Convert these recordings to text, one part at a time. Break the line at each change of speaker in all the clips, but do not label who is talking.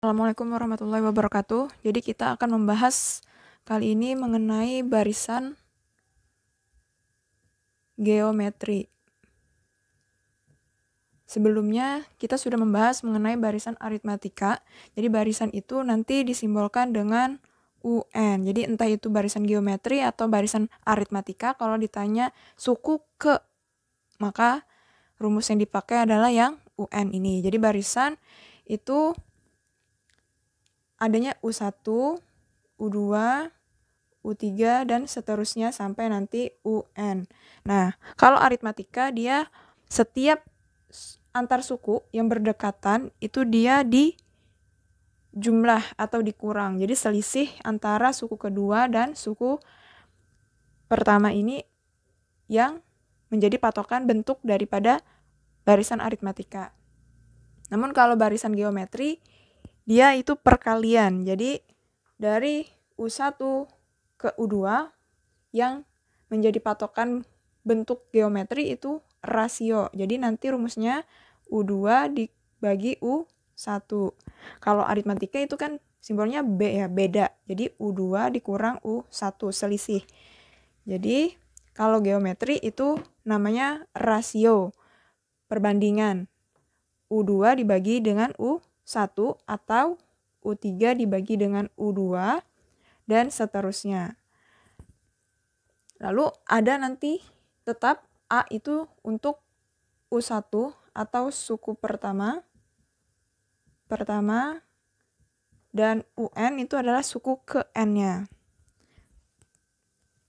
Assalamualaikum warahmatullahi wabarakatuh. Jadi kita akan membahas kali ini mengenai barisan geometri. Sebelumnya kita sudah membahas mengenai barisan aritmatika. Jadi barisan itu nanti disimbolkan dengan UN. Jadi entah itu barisan geometri atau barisan aritmatika, kalau ditanya suku ke, maka rumus yang dipakai adalah yang UN ini. Jadi barisan itu adanya U1, U2, U3, dan seterusnya sampai nanti UN. Nah, kalau aritmatika dia setiap antar suku yang berdekatan itu dia di jumlah atau dikurang. Jadi selisih antara suku kedua dan suku pertama ini yang menjadi patokan bentuk daripada barisan aritmatika. Namun kalau barisan geometri dia itu perkalian. Jadi dari U1 ke U2 yang menjadi patokan bentuk geometri itu rasio. Jadi nanti rumusnya U2 dibagi U1. Kalau aritmatika itu kan simbolnya B ya, beda. Jadi U2 dikurang U1, selisih. Jadi kalau geometri itu namanya rasio, perbandingan. U2 dibagi dengan U1 atau U3 dibagi dengan U2 dan seterusnya. Lalu ada nanti tetap A itu untuk U1 atau suku pertama dan UN itu adalah suku ke N-nya.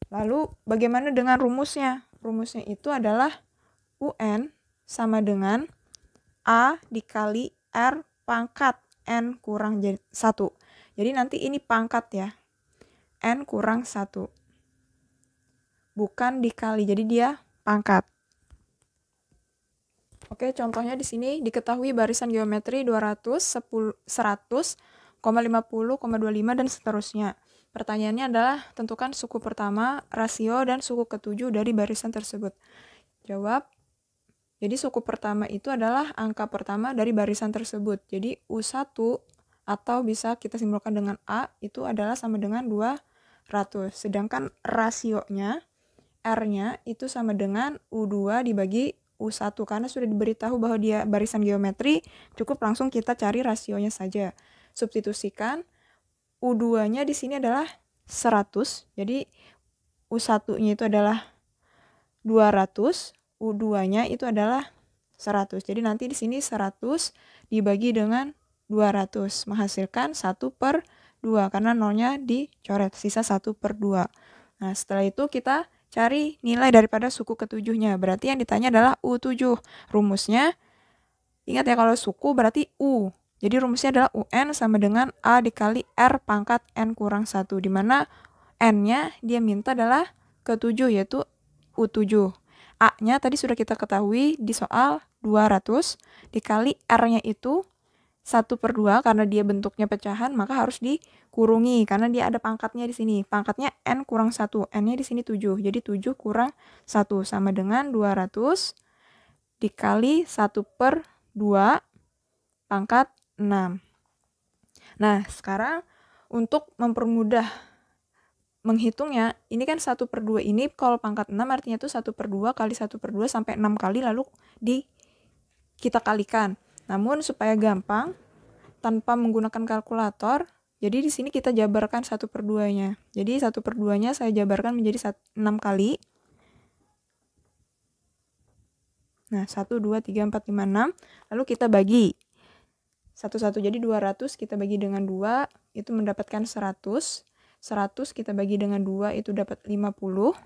Lalu bagaimana dengan rumusnya? Rumusnya itu adalah UN sama dengan A dikali R pangkat N kurang 1. Jadi nanti ini pangkat ya. N kurang 1. Bukan dikali, jadi dia pangkat. Oke, contohnya di sini diketahui barisan geometri 200, 10, 100, 50,25 dan seterusnya. Pertanyaannya adalah tentukan suku pertama, rasio, dan suku ketujuh dari barisan tersebut. Jawab. Jadi suku pertama itu adalah angka pertama dari barisan tersebut. Jadi U1 atau bisa kita simbolkan dengan A itu adalah sama dengan 200. Sedangkan rasionya R-nya itu sama dengan U2 dibagi U1. Karena sudah diberitahu bahwa dia barisan geometri, cukup langsung kita cari rasionya saja. Substitusikan. U2-nya di sini adalah 100. Jadi U1-nya itu adalah 200. U2-nya itu adalah 100. Jadi nanti di sini 100 dibagi dengan 200. Menghasilkan 1/2. Karena nolnya dicoret. Sisa 1/2. Nah, setelah itu kita cari nilai daripada suku ketujuhnya. Berarti yang ditanya adalah U7. Rumusnya, ingat ya kalau suku berarti U. Jadi rumusnya adalah UN sama dengan A dikali R pangkat N kurang 1. Dimana N-nya dia minta adalah ketujuh yaitu U7. A-nya tadi sudah kita ketahui di soal 200 dikali R-nya itu 1/2 karena dia bentuknya pecahan maka harus dikurungi karena dia ada pangkatnya di sini. Pangkatnya N kurang 1. N-nya di sini 7. Jadi 7 kurang 1 sama dengan 200 dikali 1/2 pangkat 6. Nah, sekarang untuk mempermudah menghitungnya, ini kan 1/2 ini kalau pangkat 6 artinya itu 1/2 kali 1/2 sampai 6 kali lalu kita kalikan. Namun supaya gampang tanpa menggunakan kalkulator, jadi di sini kita jabarkan 1/2-nya. Jadi 1/2-nya saya jabarkan menjadi 6 kali. Nah, 1, 2, 3, 4, 5, 6. Lalu kita bagi. 1 jadi 200 kita bagi dengan 2 itu mendapatkan 100. 100 kita bagi dengan 2 itu dapat 50.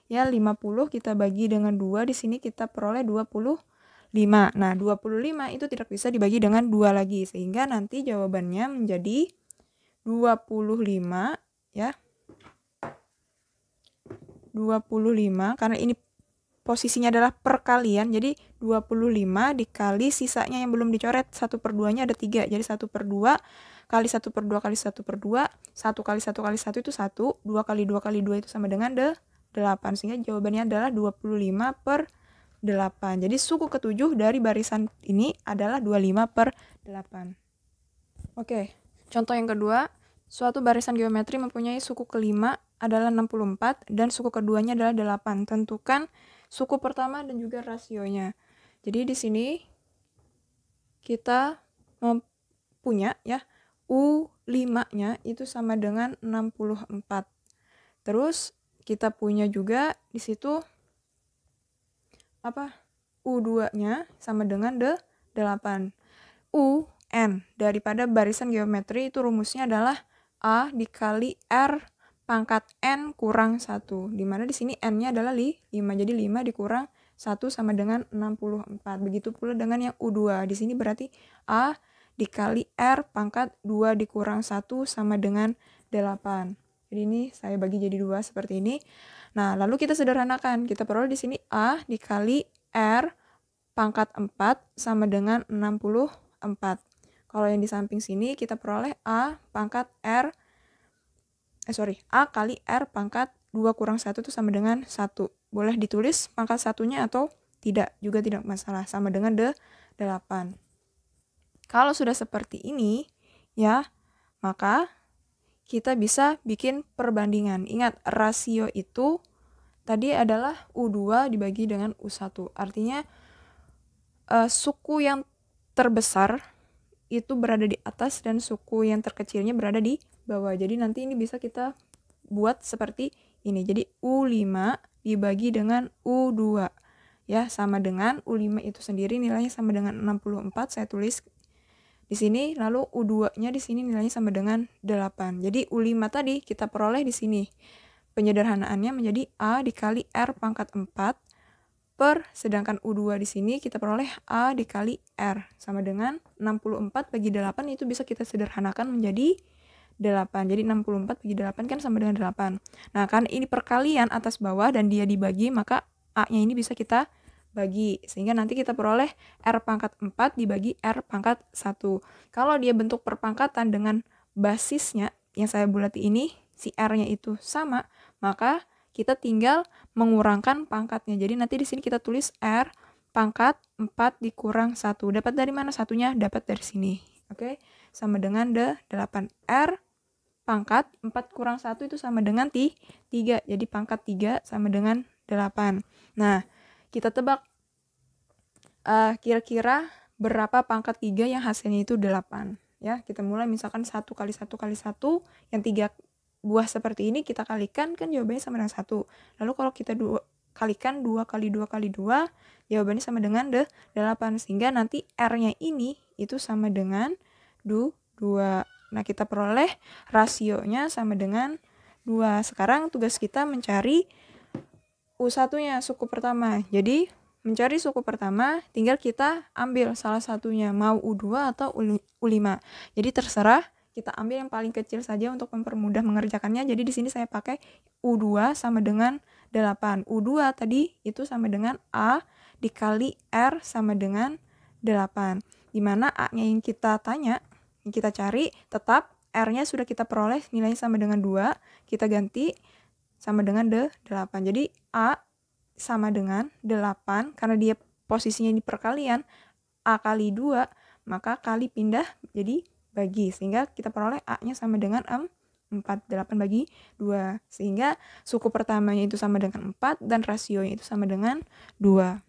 Ya, 50 kita bagi dengan 2 di sini kita peroleh 25. Nah, 25 itu tidak bisa dibagi dengan 2 lagi sehingga nanti jawabannya menjadi 25 ya. 25 karena ini posisinya adalah perkalian, jadi 25 dikali sisanya yang belum dicoret 1/2-nya ada 3. Jadi 1/2 kali 1/2 kali 1/2, 1 kali 1 kali 1 itu 1, 2 kali 2 kali 2 itu sama dengan 8. Sehingga jawabannya adalah 25/8. Jadi suku ketujuh dari barisan ini adalah 25/8. Oke, contoh yang kedua, suatu barisan geometri mempunyai suku kelima adalah 64 dan suku keduanya adalah 8. Tentukan suku pertama dan juga rasionya. Jadi di sini kita punya ya U5-nya itu sama dengan 64. Terus kita punya juga di situ U2-nya sama dengan 8. UN daripada barisan geometri itu rumusnya adalah A dikali R pangkat N kurang 1. Dimana di sini N-nya adalah 5. Jadi 5 dikurang 1 sama dengan 64. Begitu pula dengan yang U2. Di sini berarti A dikali R pangkat 2 dikurang 1 sama dengan 8. Jadi ini saya bagi jadi 2 seperti ini. Nah, lalu kita sederhanakan. Kita peroleh di sini A dikali R pangkat 4 sama dengan 64. Kalau yang di samping sini kita peroleh A kali R pangkat 2 kurang 1 itu sama dengan 1. Boleh ditulis pangkat satunya atau tidak, juga tidak masalah, sama dengan 8. Kalau sudah seperti ini, ya, maka kita bisa bikin perbandingan. Ingat, rasio itu tadi adalah U2 dibagi dengan U1. Artinya, suku yang terbesar itu berada di atas dan suku yang terkecilnya berada di bawah. Jadi nanti ini bisa kita buat seperti ini. Jadi U5 dibagi dengan U2. Ya, sama dengan U5 itu sendiri nilainya sama dengan 64. Saya tulis di sini, lalu U2-nya di sini nilainya sama dengan 8. Jadi U5 tadi kita peroleh di sini. Penyederhanaannya menjadi A dikali R pangkat 4 sedangkan U2 di sini kita peroleh A dikali R sama dengan 64 bagi 8 itu bisa kita sederhanakan menjadi 8. Jadi 64 bagi 8 kan sama dengan 8. Nah, kan ini perkalian atas bawah dan dia dibagi, maka A-nya ini bisa kita bagi, sehingga nanti kita peroleh R pangkat 4 dibagi R pangkat 1. Kalau dia bentuk perpangkatan dengan basisnya yang saya bulati ini, si R-nya itu sama, maka kita tinggal mengurangkan pangkatnya. Jadi nanti di sini kita tulis R pangkat 4 dikurang 1. Dapat dari mana satunya? Dapat dari sini. Oke, sama dengan 8. R pangkat 4 kurang 1 itu sama dengan 3. Jadi pangkat 3 sama dengan 8. Nah, kita tebak kira-kira berapa pangkat 3 yang hasilnya itu 8. Ya, kita mulai misalkan 1 kali 1 kali 1, yang 3 buah seperti ini kita kalikan, kan jawabannya sama dengan 1. Lalu kalau kita kalikan 2 kali 2 kali 2, jawabannya sama dengan 8. Sehingga nanti R-nya ini itu sama dengan 2. Nah, kita peroleh rasionya sama dengan 2. Sekarang tugas kita mencari U1-nya, suku pertama. Jadi, mencari suku pertama, tinggal kita ambil salah satunya, mau U2 atau U5. Jadi terserah, kita ambil yang paling kecil saja untuk mempermudah mengerjakannya. Jadi di sini saya pakai U2 sama dengan 8. U2 tadi itu sama dengan A dikali R sama dengan 8. Dimana A-nya yang kita tanya, yang kita cari, tetap R-nya sudah kita peroleh, nilainya sama dengan 2. Kita ganti sama dengan 8. Jadi A sama dengan 8, karena dia posisinya di perkalian, A kali 2, maka kali pindah jadi bagi, sehingga kita peroleh A-nya sama dengan 4, 8 bagi 2, sehingga suku pertamanya itu sama dengan 4 dan rasionya itu sama dengan 2.